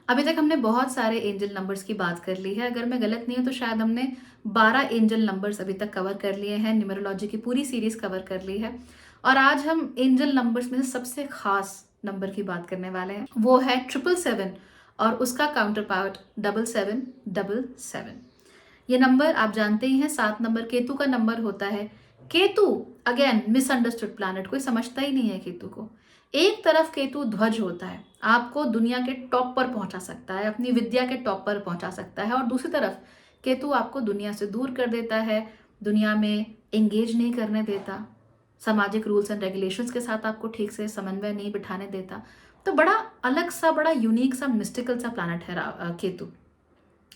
अभी तक हमने बहुत सारे एंजल नंबर्स की बात कर ली है। अगर मैं गलत नहीं हूँ तो शायद हमने 12 एंजल नंबर्स अभी तक कवर कर लिए हैं। न्यूमरोलॉजी की पूरी सीरीज कवर कर ली है और आज हम एंजल नंबर्स में से सबसे खास नंबर की बात करने वाले हैं। वो है 777 और उसका काउंटर पार्ट 7777। ये नंबर आप जानते ही हैं, 7 नंबर केतु का नंबर होता है। केतु अगेन मिसअंडरस्टूड प्लैनेट, कोई समझता ही नहीं है केतु को। एक तरफ केतु ध्वज होता है, आपको दुनिया के टॉप पर पहुंचा सकता है, अपनी विद्या के टॉप पर पहुंचा सकता है, और दूसरी तरफ केतु आपको दुनिया से दूर कर देता है, दुनिया में एंगेज नहीं करने देता, सामाजिक रूल्स एंड रेगुलेशंस के साथ आपको ठीक से समन्वय नहीं बिठाने देता। तो बड़ा अलग सा, बड़ा यूनिक सा, मिस्टिकल सा प्लैनेट है केतु।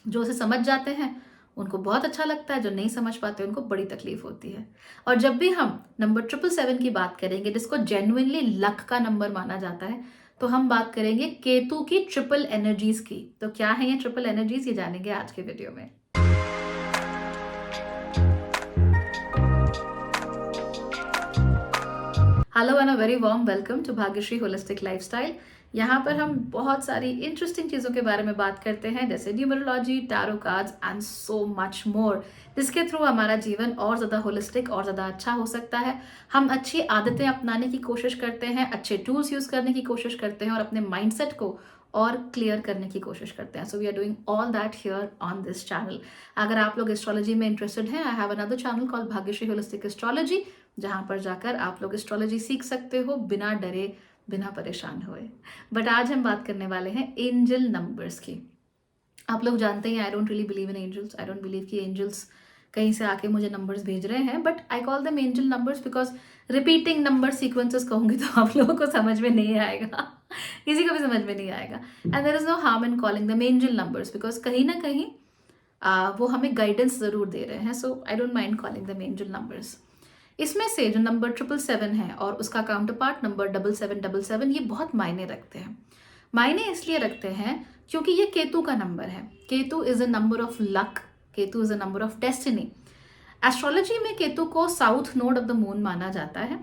जो उसे समझ जाते हैं उनको बहुत अच्छा लगता है, जो नहीं समझ पाते उनको बड़ी तकलीफ होती है। और जब भी हम नंबर 777 की बात करेंगे, जिसको जेन्युइनली लक का नंबर माना जाता है, तो हम बात करेंगे केतु की ट्रिपल एनर्जीज की। तो क्या है ये ट्रिपल एनर्जीज, ये जानेंगे आज के वीडियो में। Hello and a very warm welcome to Bhagyashree holistic lifestyle. यहाँ पर हम बहुत सारी इंटरेस्टिंग चीज़ों के बारे में बात करते हैं, जैसे numerology, tarot cards and so much more, जिसके थ्रू हमारा जीवन और ज़्यादा होलिस्टिक और ज़्यादा अच्छा हो सकता है। हम अच्छी आदतें अपनाने की कोशिश करते हैं, अच्छे टूल्स यूज़ करने की कोशिश करते हैं और अपने माइंडसेट को और क्लियर करने की कोशिश करते हैं। So we are doing all that here on this channel. अगर आप लोग एस्ट्रोलॉजी में इंटरेस्टेड हैं, I have another channel called Bhagyashree holistic astrology, जहाँ पर जाकर आप लोग एस्ट्रोलॉजी सीख सकते हो बिना डरे, बिना परेशान हुए। बट आज हम बात करने वाले हैं एंजल नंबर्स की। आप लोग जानते हैं I don't really believe in angels. I don't believe कि एंजल्स कहीं से आके मुझे नंबर्स भेज रहे हैं, but I call them angel numbers because repeating number sequences कहूंगी तो आप लोगों को समझ में नहीं आएगा, किसी को भी समझ में नहीं आएगा। And there is no harm in calling them angel numbers because कहीं ना कहीं वो हमें गाइडेंस जरूर दे रहे हैं। So I don't mind calling them angel numbers. इसमें से जो नंबर 777 है और उसका काउंटर पार्ट नंबर 7777, ये बहुत मायने रखते हैं। मायने इसलिए रखते हैं क्योंकि ये केतु का नंबर है। Ketu is a number of luck, Ketu is a number of destiny. Astrology में केतु को south node of the moon माना जाता है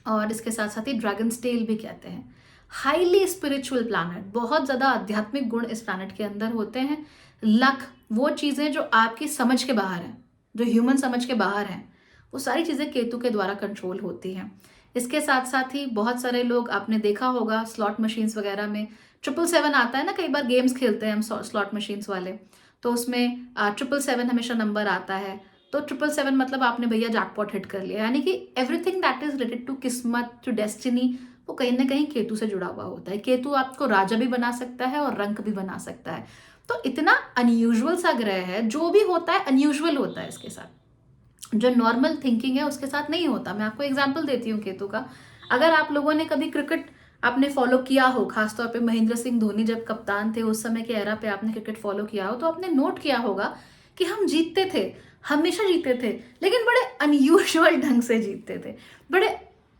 और इसके साथ साथ ही ड्रैगन टेल भी कहते हैं। हाईली स्पिरिचुअल प्लैनेट, बहुत ज़्यादा आध्यात्मिक गुण इस प्लैनेट के अंदर होते हैं। लक, वो चीज़ें जो आपकी समझ के बाहर हैं, जो ह्यूमन समझ के बाहर हैं, वो सारी चीज़ें केतु के द्वारा कंट्रोल होती हैं। इसके साथ साथ ही बहुत सारे लोग, आपने देखा होगा स्लॉट मशीन्स वगैरह में 777 आता है ना, कई बार गेम्स खेलते हैं हम स्लॉट मशीन्स वाले, तो उसमें 777 हमेशा नंबर आता है। तो 777 मतलब आपने भैया जैकपॉट हिट कर लिया, यानी कि everything that is related to किस्मत, टू डेस्टिनी, वो कहीं ना कहीं केतु से जुड़ा हुआ होता है। केतु आपको राजा भी बना सकता है और रंक भी बना सकता है। तो इतना अनयूजुअल सा ग्रह है, जो भी होता है अनयूजुअल होता है इसके साथ, जो नॉर्मल थिंकिंग है उसके साथ नहीं होता। मैं आपको एग्जाम्पल देती हूँ केतु का। अगर आप लोगों ने कभी क्रिकेट आपने फॉलो किया हो, खासतौर पे महेंद्र सिंह धोनी जब कप्तान थे उस समय के एरा पे आपने क्रिकेट फॉलो किया हो, तो आपने नोट किया होगा कि हम जीतते थे, हमेशा जीतते थे, लेकिन बड़े अनयूजुअल ढंग से जीतते थे, बड़े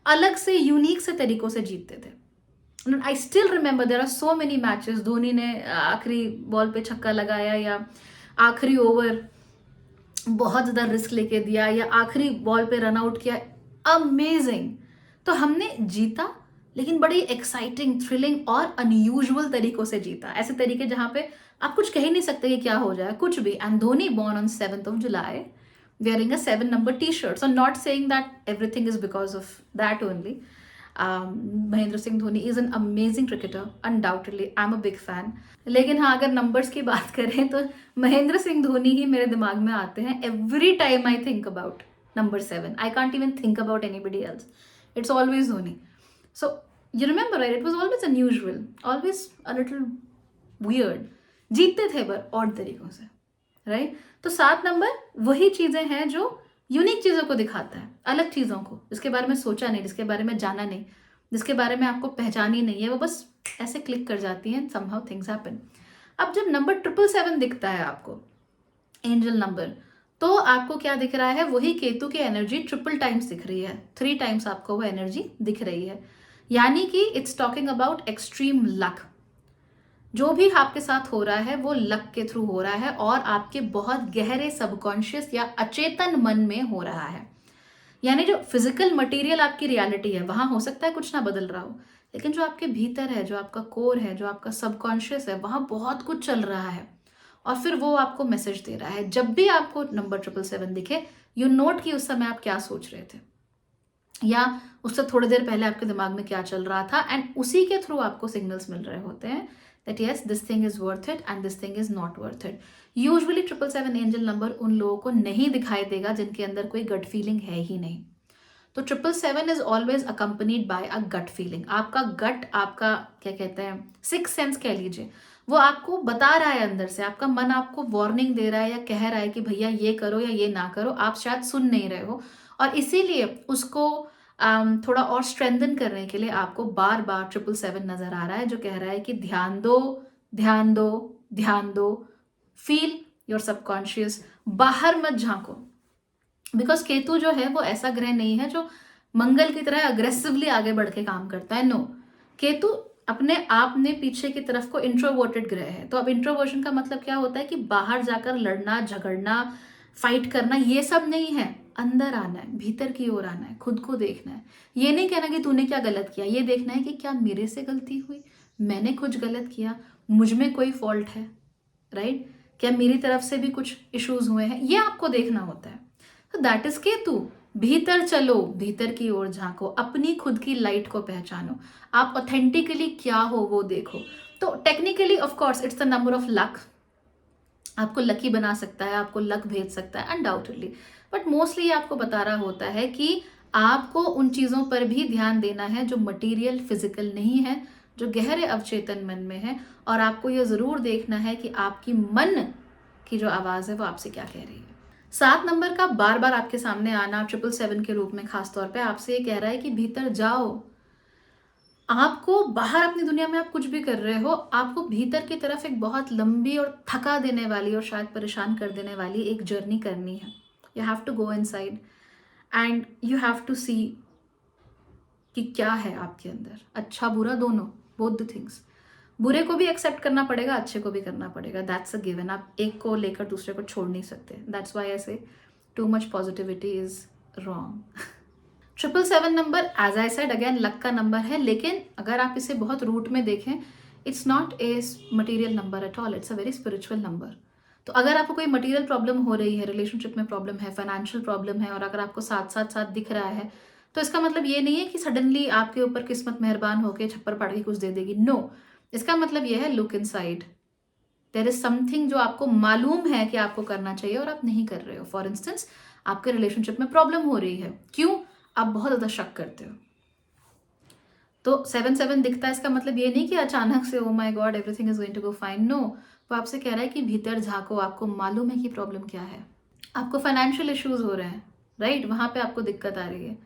अलग से यूनिक से तरीकों से जीतते थे। I still remember there are so many matches, Dhoni ने आखिरी बॉल पे छक्का लगाया या आखिरी ओवर बहुत ज़्यादा रिस्क लेके दिया या आखिरी बॉल पे रन आउट किया, अमेजिंग। तो हमने जीता, लेकिन बड़ी एक्साइटिंग, थ्रिलिंग और अनयूजुअल तरीकों से जीता, ऐसे तरीके जहां पे आप कुछ कह ही नहीं सकते कि क्या हो जाए, कुछ भी। And Dhoni born on 7th of July wearing a 7 number t-shirt. So not saying that everything is because of that only. Mahendra Singh Dhoni is an amazing cricketer, undoubtedly I am a big fan. लेकिन हाँ, अगर नंबर्स की बात करें तो महेंद्र सिंह धोनी ही मेरे दिमाग में आते हैं every time I think about number 7। I can't even think about anybody else, it's always Dhoni. So you remember right, it was always unusual, always a little weird. जीतते थे पर ऑड तरीकों से, राइट। तो 7 नंबर वही चीजें हैं जो यूनिक चीजों को दिखाता है, अलग चीजों को, जिसके बारे में सोचा नहीं, जिसके बारे में जाना नहीं, जिसके बारे में आपको पहचानी नहीं है, वो बस ऐसे क्लिक कर जाती हैं, समहाउ थिंग्स हैपन। अब जब नंबर 777 दिखता है आपको, एंजल नंबर, तो आपको क्या दिख रहा है, वही केतु की एनर्जी ट्रिपल टाइम्स दिख रही है, 3 टाइम्स आपको वो एनर्जी दिख रही है। यानी कि it's talking about extreme luck. जो भी आपके साथ हो रहा है वो लक के थ्रू हो रहा है और आपके बहुत गहरे सबकॉन्शियस या अचेतन मन में हो रहा है। यानी जो फिजिकल मटेरियल आपकी रियलिटी है, वहां हो सकता है कुछ ना बदल रहा हो, लेकिन जो आपके भीतर है, जो आपका कोर है, जो आपका सबकॉन्शियस है, वहाँ बहुत कुछ चल रहा है और फिर वो आपको मैसेज दे रहा है। जब भी आपको नंबर 777 दिखे, यू नोट कि उस समय आप क्या सोच रहे थे या उससे थोड़ी देर पहले आपके दिमाग में क्या चल रहा था, एंड उसी के थ्रू आपको सिग्नल्स मिल रहे होते हैं that yes this thing is worth it and this thing is not worth it. Usually 777 angel number उन लोगों को नहीं दिखाई देगा जिनके अंदर कोई गट फीलिंग है ही नहीं। तो 777 is always accompanied by a gut feeling. आपका गट, आपका क्या कहते हैं, सिक्स सेंस कह लीजिए, वो आपको बता रहा है अंदर से, आपका मन आपको वार्निंग दे रहा है या कह रहा है कि भैया ये करो या ये ना करो, आप शायद सुन नहीं रहे हो। और इसीलिए उसको थोड़ा और स्ट्रेंथन करने के लिए आपको बार बार 777 नजर आ रहा है, जो कह रहा है कि ध्यान दो, ध्यान दो, ध्यान दो, फील योर सबकॉन्शियस, बाहर मत झांको। बिकॉज केतु जो है वो ऐसा ग्रह नहीं है जो मंगल की तरह अग्रेसिवली आगे बढ़ के काम करता है। नो, केतु अपने आप में पीछे की तरफ को इंट्रोवर्टेड ग्रह है। तो अब इंट्रोवर्जन का मतलब क्या होता है कि बाहर जाकर लड़ना, झगड़ना, फाइट करना, ये सब नहीं है। अंदर आना है, भीतर की ओर आना है, खुद को देखना है। ये नहीं कहना कि तूने क्या गलत किया, ये देखना है कि क्या मेरे से गलती हुई, मैंने कुछ गलत किया, मुझ में कोई फॉल्ट है, राइट? क्या मेरी तरफ से भी कुछ इश्यूज हुए हैं, ये आपको देखना होता है। तो दैट इज केतु। भीतर चलो, भीतर की ओर झांको, अपनी खुद की लाइट को पहचानो, आप ऑथेंटिकली क्या हो वो देखो। तो technically of course it's the number of luck, आपको लकी बना सकता है, आपको लक भेज सकता है अनडाउटेडली, बट मोस्टली आपको बता रहा होता है कि आपको उन चीजों पर भी ध्यान देना है जो मटीरियल फिजिकल नहीं है, जो गहरे अवचेतन मन में है। और आपको यह जरूर देखना है कि आपकी मन की जो आवाज है वो आपसे क्या कह रही है। 7 नंबर का बार बार आपके सामने आना 777 के रूप में खासतौर पे आपसे ये कह रहा है कि भीतर जाओ। आपको बाहर अपनी दुनिया में आप कुछ भी कर रहे हो, आपको भीतर की तरफ एक बहुत लंबी और थका देने वाली और शायद परेशान कर देने वाली एक जर्नी करनी है। You have to go inside and you have to see कि क्या है आपके अंदर, अच्छा बुरा दोनों, बोथ द थिंग्स। बुरे को भी एक्सेप्ट करना पड़ेगा, अच्छे को भी करना पड़ेगा, दैट्स अ गिवन। आप एक को लेकर दूसरे को छोड़ नहीं सकते। That's why I say too much positivity is wrong. 777 number as I said again luck का नंबर है, लेकिन अगर आप इसे बहुत रूट में देखें, it's not a material number at all, it's a very spiritual number. तो अगर आपको कोई मटीरियल प्रॉब्लम हो रही है, रिलेशनशिप में प्रॉब्लम है, फाइनेंशियल प्रॉब्लम है, और अगर आपको साथ साथ साथ दिख रहा है, तो इसका मतलब ये नहीं है कि सडनली आपके ऊपर किस्मत मेहरबान होकर छप्पर पाड़ के कुछ दे देगी। नो, इसका मतलब यह है look inside, there is something जो आपको मालूम है कि आपको करना चाहिए और आप नहीं कर रहे हो। फॉर इंस्टेंस, आपके रिलेशनशिप में प्रॉब्लम हो रही है, क्यों? आप बहुत ज्यादा शक करते हो। तो 7-7 दिखता है, इसका मतलब ये नहीं कि अचानक से oh my God everything is going to go fine. No, वो आपसे कह रहा है कि भीतर झांको, आपको मालूम है कि प्रॉब्लम क्या है। आपको फाइनेंशियल इश्यूज हो रहे हैं, राइट? वहां पे आपको दिक्कत आ रही है,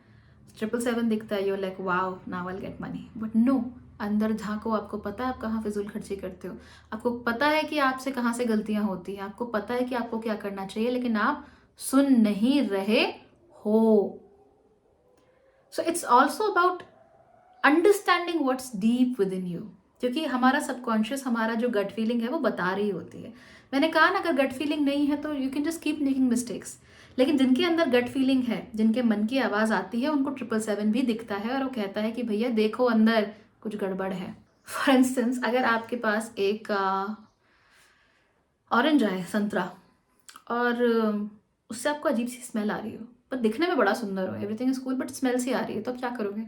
777 दिखता है, you're like wow now I will get money, but no, अंदर झांको, आपको पता है आप कहाँ फिजूल खर्ची करते हो, आपको पता है कि आपसे कहाँ से गलतियां होती हैं, आपको पता है कि आपको क्या करना चाहिए, लेकिन आप सुन नहीं रहे हो। So it's also about understanding what's deep with in you, क्योंकि हमारा सबकॉन्शियस, हमारा जो गट फीलिंग है वो बता रही होती है। मैंने कहा ना, अगर गट फीलिंग नहीं है तो you can just keep making mistakes, लेकिन जिनके अंदर गट फीलिंग है, जिनके मन की आवाज आती है, उनको 777 भी दिखता है और वो कहता है कि भैया देखो अंदर कुछ गड़बड़ है। फॉर इंस्टेंस, अगर आपके पास एक ऑरेंज है, संतरा, और उससे आपको अजीब सी स्मेल आ रही हो, पर दिखने में बड़ा सुंदर हो, everything is cool, but smell सी आ रही है, तो आप क्या करोगे?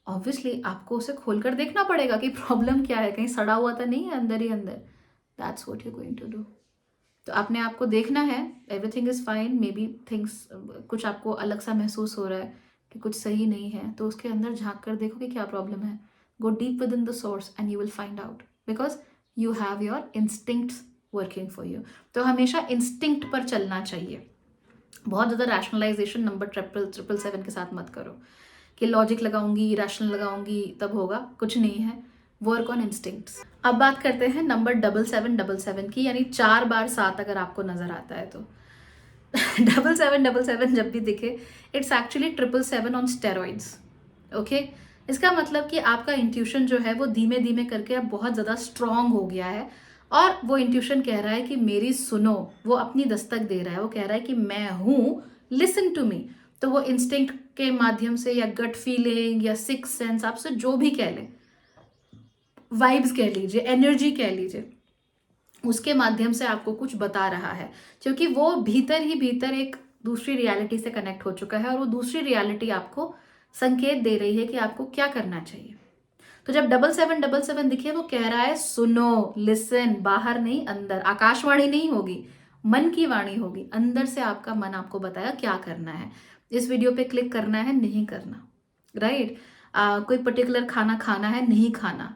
ऑब्वियसली आपको उसे खोलकर देखना पड़ेगा कि प्रॉब्लम क्या है, कहीं सड़ा हुआ तो नहीं है अंदर ही अंदर। That's what you going to do. तो अपने आप को देखना है, everything is fine, maybe things, कुछ आपको अलग सा महसूस हो रहा है कि कुछ सही नहीं है, तो उसके अंदर झांक कर देखो कि क्या प्रॉब्लम है। Go deep with in the source and you will find out, because you have your instincts working for you. तो हमेशा इंस्टिंक्ट पर चलना चाहिए। बहुत ज़्यादा रैशनलाइजेशन नंबर 777 के साथ मत करो कि लॉजिक लगाऊंगी, रैशनल लगाऊंगी तब होगा, कुछ नहीं है। Work on instincts. अब बात करते हैं नंबर 7777 की, यानी 4 बार 7 अगर आपको नजर आता है तो 7777 जब भी दिखे, it's actually 777 on steroids. Okay, इसका मतलब कि आपका इंट्यूशन जो है वो धीमे धीमे करके अब बहुत ज़्यादा स्ट्रांग हो गया है, और वो इंट्यूशन कह रहा है कि मेरी सुनो, वो अपनी दस्तक दे रहा है, वो कह रहा है कि मैं हूं, लिसन टू मी। तो वो इंस्टिंक्ट के माध्यम से या गट फीलिंग या सिक्स सेंस, आपसे जो भी कह लें, वाइब्स कह लीजिए, एनर्जी कह लीजिए, उसके माध्यम से आपको कुछ बता रहा है, क्योंकि वो भीतर ही भीतर एक दूसरी रियलिटी से कनेक्ट हो चुका है और वो दूसरी रियलिटी आपको संकेत दे रही है कि आपको क्या करना चाहिए। तो जब 7777 दिखे, वो कह रहा है सुनो, लिसन, बाहर नहीं अंदर, आकाशवाणी नहीं होगी, मन की वाणी होगी, अंदर से आपका मन आपको बताया क्या करना है, इस वीडियो पे क्लिक करना है, नहीं करना, राइट? कोई पर्टिकुलर खाना खाना है, नहीं खाना,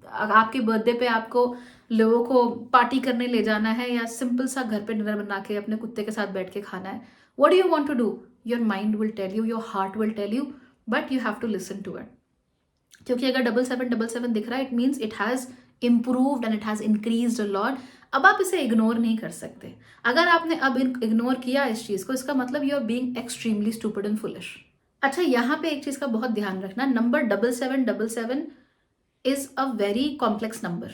आपके बर्थडे पे आपको लोगों को पार्टी करने ले जाना है, या सिंपल सा घर पे डिनर बना के अपने कुत्ते के साथ बैठ के खाना है, what do you want to do? Your mind will tell you, your heart will tell you, but you have to listen to it. क्योंकि अगर 7777 दिख रहा है, it means it has improved and it has increased a lot. अब आप इसे ignore नहीं कर सकते। अगर आपने अब इग्नोर किया इस चीज को, इसका मतलब you are being extremely stupid and foolish. अच्छा, यहाँ पे एक चीज का बहुत ध्यान रखना, number 7777 is a very complex number.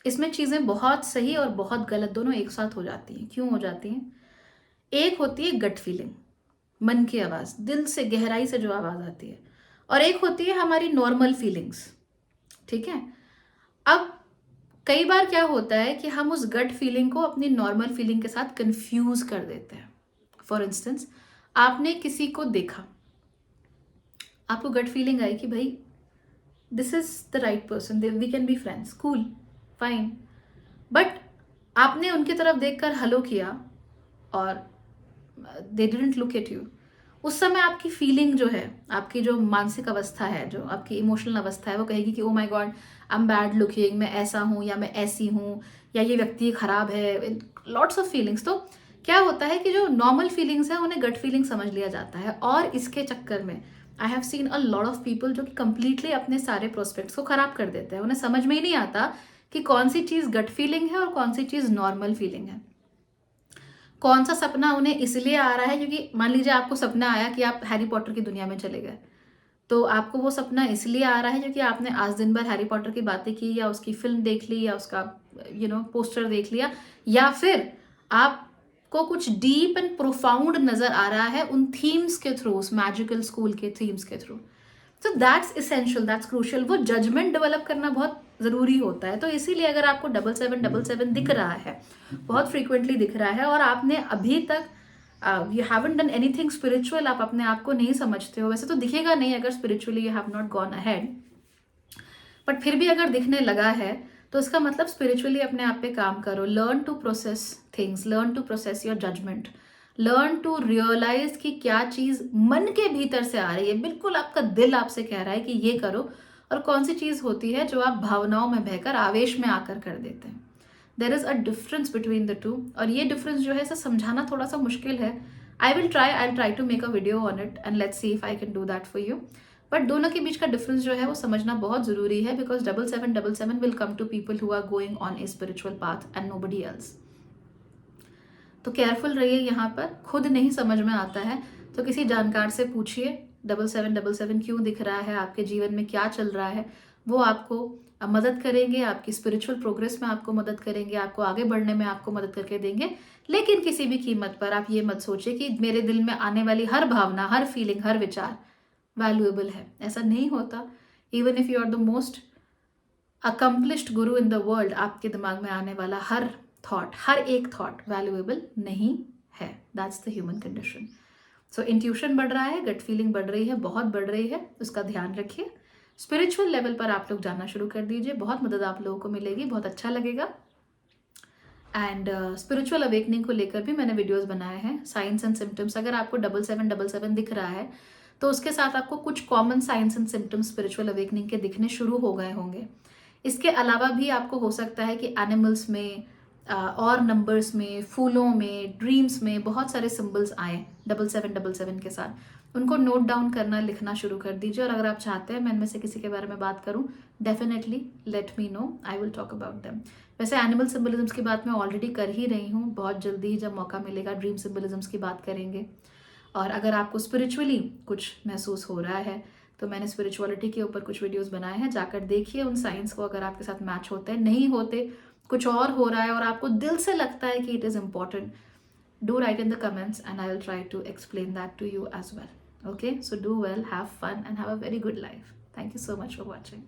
इसमें चीजें बहुत सही और बहुत गलत दोनों एक साथ हो जाती हैं। क्यों हो जाती हैं? एक होती है गट फीलिंग, मन की आवाज, दिल से गहराई से जो आवाज आती है, और एक होती है हमारी नॉर्मल फीलिंग्स। ठीक है? अब कई बार क्या होता है कि हम उस गट फीलिंग को अपनी नॉर्मल फीलिंग के साथ कंफ्यूज कर देते हैं। फॉर इंस्टेंस, आपने किसी को देखा, आपको गट फीलिंग आई कि भाई this is the right person, we can be friends, cool, fine, but आपने उनकी तरफ देखकर हेलो किया और they didn't look at you. उस समय आपकी फीलिंग जो है, आपकी जो मानसिक अवस्था है, जो आपकी इमोशनल अवस्था है, वो कहेगी कि ओ my God, I am bad looking, मैं ऐसा हूँ या मैं ऐसी हूँ, या ये व्यक्ति खराब है, लॉट्स ऑफ फीलिंग्स। तो क्या होता है कि जो नॉर्मल फीलिंग्स है उन्हें गट फीलिंग समझ लिया जाता है, और इसके चक्कर में I have seen a lot of people जो कि कंप्लीटली अपने सारे प्रोस्पेक्ट्स को खराब कर देते हैं। उन्हें समझ में ही नहीं आता कि कौन सी चीज गट फीलिंग है और कौन सी चीज नॉर्मल फीलिंग है। कौन सा सपना उन्हें इसलिए आ रहा है क्योंकि मान लीजिए आपको सपना आया कि आप हैरी पॉटर की दुनिया में चले गए, तो आपको वो सपना इसलिए आ रहा है क्योंकि आपने आज दिन भर हैरी पॉटर की बातें की, या उसकी फिल्म देख ली, या उसका पोस्टर देख लिया, या फिर आपको कुछ डीप एंड प्रोफाउंड नजर आ रहा है उन थीम्स के थ्रू, उस मैजिकल स्कूल के थीम्स के थ्रू। तो दैट्स इसेंशियल, दैट्स क्रूशियल। वो जजमेंट डेवलप करना बहुत जरूरी होता है। तो इसीलिए अगर आपको 7777 दिख रहा है, बहुत फ्रीक्वेंटली दिख रहा है, और आपने अभी तक you haven't done anything spiritual, आप अपने आप को नहीं समझते हो, वैसे तो दिखेगा नहीं अगर spiritually you have not gone ahead, but फिर भी अगर दिखने लगा है तो इसका मतलब स्पिरिचुअली अपने आप पे काम करो। Learn to process things, learn to process your judgement, learn to realise कि क्या चीज मन के भीतर से आ रही है, बिल्कुल आपका दिल आपसे कह रहा है कि ये करो, और कौन सी चीज होती है जो आप भावनाओं में बहकर आवेश में आकर कर देते हैं। There is a difference between the two, और ये डिफरेंस जो है इसे समझाना थोड़ा सा मुश्किल है। I try to make a video on it and let's see if I can do that for you. But दोनों के बीच का डिफरेंस जो है वो समझना बहुत जरूरी है, because 7777 will come to people who are going on a spiritual path and nobody else. तो केयरफुल रहिए यहाँ पर। खुद नहीं समझ में आता है तो किसी जानकार से पूछिए 7777 क्यों दिख रहा है, आपके जीवन में क्या चल रहा है। वो आपको मदद करेंगे, आपकी स्पिरिचुअल प्रोग्रेस में आपको मदद करेंगे, आपको आगे बढ़ने में आपको मदद करके देंगे। लेकिन किसी भी कीमत पर आप ये मत सोचिए कि मेरे दिल में आने वाली हर भावना, हर फीलिंग, हर विचार वैल्यूएबल है। ऐसा नहीं होता। Even if you are the most accomplished guru in the world, आपके दिमाग में आने वाला हर थॉट, हर एक थॉट वैल्यूएबल नहीं है। That's the human condition. So intuition बढ़ रहा है, गट फीलिंग बढ़ रही है, बहुत बढ़ रही है, उसका ध्यान रखिए। स्पिरिचुअल लेवल पर आप लोग जाना शुरू कर दीजिए, बहुत मदद आप लोगों को मिलेगी, बहुत अच्छा लगेगा। एंड स्पिरिचुअल अवेकनिंग को लेकर भी मैंने वीडियोस बनाए हैं। साइंस एंड सिम्टम्स, अगर आपको 7777 दिख रहा है तो उसके साथ आपको कुछ common science and symptoms spiritual awakening के दिखने शुरू हो गए होंगे। इसके अलावा भी आपको हो सकता है कि एनिमल्स में और नंबर्स में, फूलों में, ड्रीम्स में बहुत सारे सिंबल्स आए 7777 के साथ। उनको नोट डाउन करना, लिखना शुरू कर दीजिए। और अगर आप चाहते हैं मैं इनमें से किसी के बारे में बात करूं, definitely let me know, I will talk about them. वैसे एनिमल सिंबलिज्म्स की बात मैं ऑलरेडी कर ही रही हूँ, बहुत जल्दी ही जब मौका मिलेगा ड्रीम सिंबलिज्म्स की बात करेंगे। और अगर आपको स्पिरिचुअली कुछ महसूस हो रहा है तो मैंने स्पिरिचुअलिटी के ऊपर कुछ वीडियोस बनाए हैं, जाकर देखिए उन साइंस को। अगर आपके साथ मैच होते हैं, नहीं होते, कुछ और हो रहा है और आपको दिल से लगता है कि it is important, do write in the comments and I will try to explain that to you as well. Okay, so do well, have fun, and have a very good life. Thank you so much for watching.